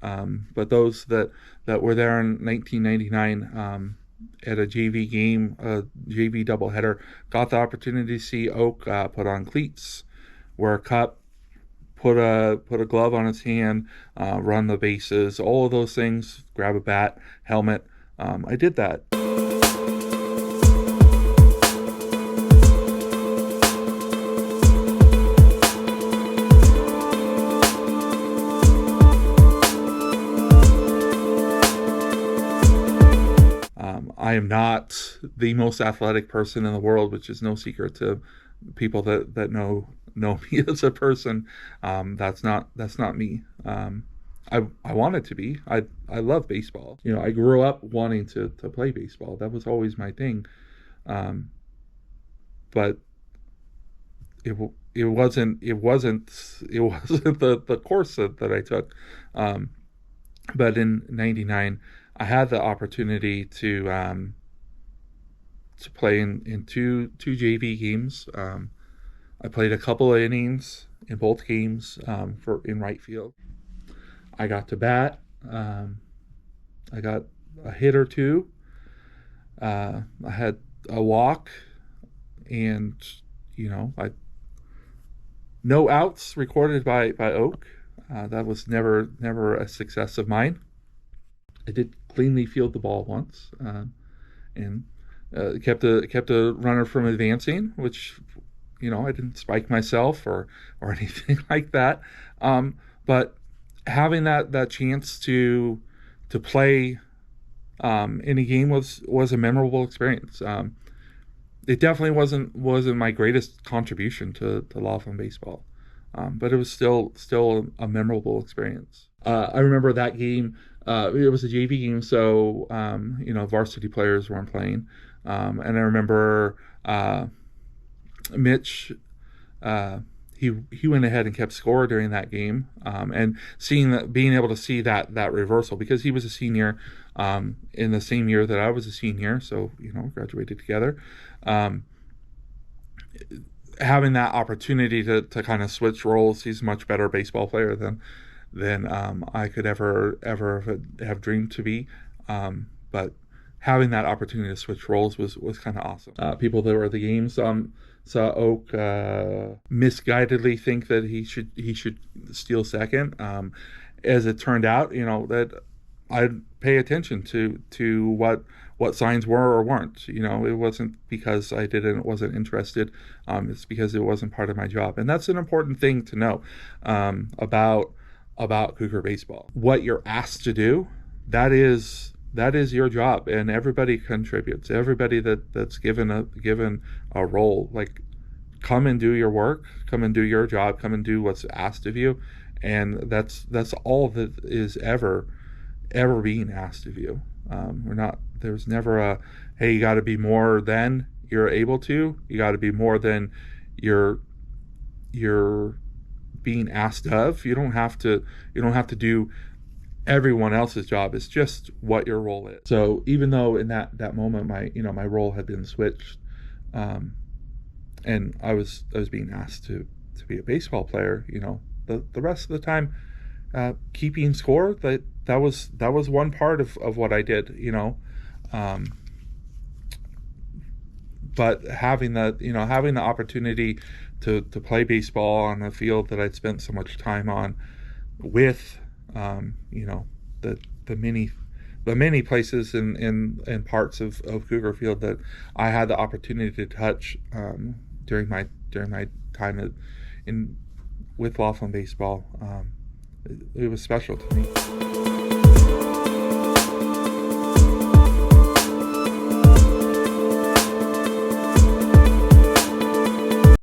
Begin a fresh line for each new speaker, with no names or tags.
But those that were there in 1999 at a JV game, a JV doubleheader, got the opportunity to see Oak put on cleats, wear a cup, put a glove on his hand, run the bases, all of those things, grab a bat, helmet. I did that. I am not the most athletic person in the world, which is no secret to people that know me as a person. That's not me. I wanted to be. I love baseball. I grew up wanting to play baseball. That was always my thing. But it wasn't the course that I took. But in '99, I had the opportunity to play in two JV games. I played a couple of innings in both games in right field. I got to bat. I got a hit or two. I had a walk, and no outs recorded by Oak. That was never a success of mine. I did cleanly field the ball once, and kept a runner from advancing, which I didn't spike myself or anything like that. But having that chance to play in a game was a memorable experience. It definitely wasn't my greatest contribution to Laughlin baseball, but it was still a memorable experience. I remember that game. It was a JV game, so varsity players weren't playing, and I remember Mitch. He went ahead and kept score during that game, and being able to see that reversal, because he was a senior in the same year that I was a senior, so graduated together. Having that opportunity to kind of switch roles, he's a much better baseball player than I could ever have dreamed to be. But having that opportunity to switch roles was kind of awesome. People that were at the games saw Oak misguidedly think that he should steal second. As it turned out, that I'd pay attention to what signs were or weren't. It wasn't because I wasn't interested. It's because it wasn't part of my job, and that's an important thing to know about Cougar baseball. What you're asked to do, that is your job, and everybody contributes. Everybody that's given a role, like, come and do your work, come and do your job, come and do what's asked of you, and that's all that is ever being asked of you. There's never a, hey, you got to be more than you're able to. You got to be more than you're being asked of. You don't have to do everyone else's job. It's just what your role is. So even though in that moment my role had been switched, and I was being asked to be a baseball player, the rest of the time, keeping score, that was one part of what I did, but having the opportunity to play baseball on a field that I'd spent so much time on, with the many places and parts of Cougar Field that I had the opportunity to touch during my time with Laughlin baseball, it was special to me.